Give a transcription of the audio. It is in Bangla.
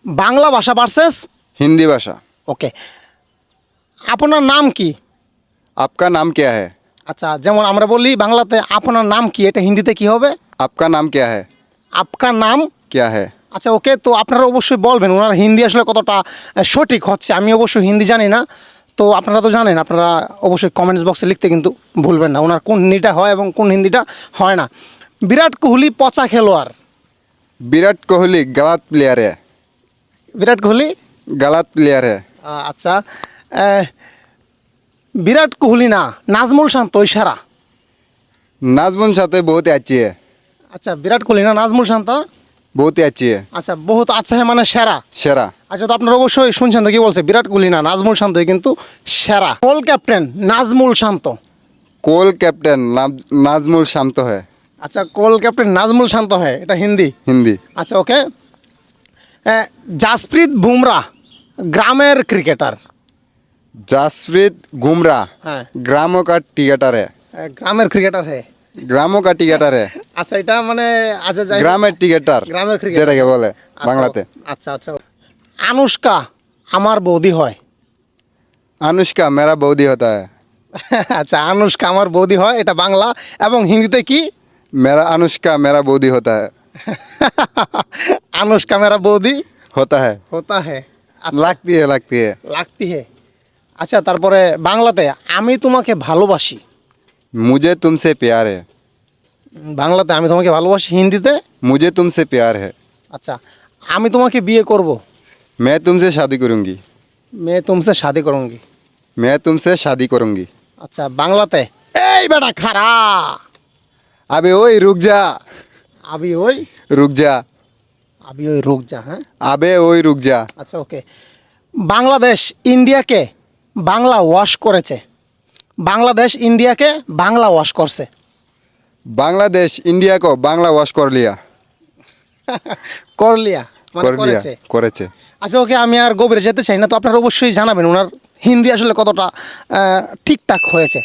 বাংলা ভাষা ভার্সেস हिंदी भाषा। ওকে। আপনার নাম কি? आपका नाम क्या है? আচ্ছা, যেমন আমরা বলি বাংলাতে আপনার নাম কি, এটা হিন্দিতে কি হবে? आपका नाम क्या है? আপকা নাম। क्या है? আচ্ছা ওকে, তো আপনারা অবশ্যই বলবেন ওনার হিন্দি আসলে কতটা সঠিক হচ্ছে। আমি অবশ্যই হিন্দি জানি না, তো আপনারা তো জানেন, আপনারা অবশ্যই কমেন্টস বক্সে লিখতে কিন্তু ভুলবেন না ওনার কোন হিন্দিটা হয় এবং কোন হিন্দিটা হয় না। বিরাট কোহলি পচা খেলোয়াড়। विराट कोहली गलत प्लेयर है। বিরাট কোহলি गलत प्लेयर है। আচ্ছা, বিরাট কোহলি না, নাজমুল শান্ত ইশারা। नाजमुन साथे बहुत ही अच्छी है। আচ্ছা, বিরাট কোহলি না, নাজমুল শান্ত। बहुत ही अच्छी है। আচ্ছা, বহুত আচ্ছা হ্যাঁ মানে সেরা। शेरा। আচ্ছা, তো আপনারা অবশ্যই শুনছেন তো কি বলছে, বিরাট কোহলি না, নাজমুল শান্তই কিন্তু সেরা। কোল ক্যাপ্টেন নাজমুল শান্ত। कोल कैप्टन नाजमुल शांतो है। আচ্ছা, কোল ক্যাপ্টেন নাজমুল শান্ত হয়, এটা হিন্দি। हिंदी। আচ্ছা ওকে। জাসপ্রীত বুমরা গ্রামের ক্রিকেটার। जासप्रीत गुमरा হ্যাঁ, ग्रामों का टिकटर है। গ্রামের ক্রিকেটার হ্যাঁ। ग्रामों का टिकटर है। আচ্ছা, এটা মানে আচ্ছা যাই হোক। গ্রামের টিকেটার গ্রামের ক্রিকেটার যেটাকে বলে আচ্ছা, বাংলাতে। আচ্ছা আচ্ছা। আনুষ্কা আমার বৌদি হয়। अनुष्का मेरा बौदी होता है। আচ্ছা, আনুষ্কা আমার বৌদি হয়, এটা বাংলা, এবং হিন্দিতে কি? मेरा अनुष्का मेरा बौदी होता है। আনুষ্কা মেরা বৌদি होता है। হতা হ্যাঁ। लगती है लगती है। লাগতি হে। আচ্ছা, তারপরে বাংলাতে আমি তোমাকে ভালোবাসি। मुझे तुमसे प्यार है। বাংলাতে আমি তোমাকে ভালোবাসি, হিন্দিতে? मुझे तुमसे प्यार है। আচ্ছা, আমি তোমাকে বিয়ে করব। मैं तुमसे शादी करूंगी। মে তুমসে শাদি করুঙ্গি। मैं तुमसे शादी करूंगी। আচ্ছা, বাংলাতে এই বেটা খারা। अबे ओए रुक जा। আবি ওই रुक जा। আবি ওই রুক যা। হ্যাঁ, अबे ओए रुक जा। আচ্ছা ওকে। বাংলাদেশ ইন্ডিয়াকে বাংলা ওয়াশ করেছে। বাংলাদেশ ইন্ডিয়াকে বাংলা ওয়াশ করছে। बांग्लादेश इंडिया को बांग्ला वॉश कर लिया। করলিয়া মানে कर लिया করেছে। করেছে। আচ্ছা ওকে, আমি আর গভীরে যেতে চাই না, তো আপনারা অবশ্যই জানাবেন ওনার হিন্দি আসলে কতটা ঠিকঠাক হয়েছে।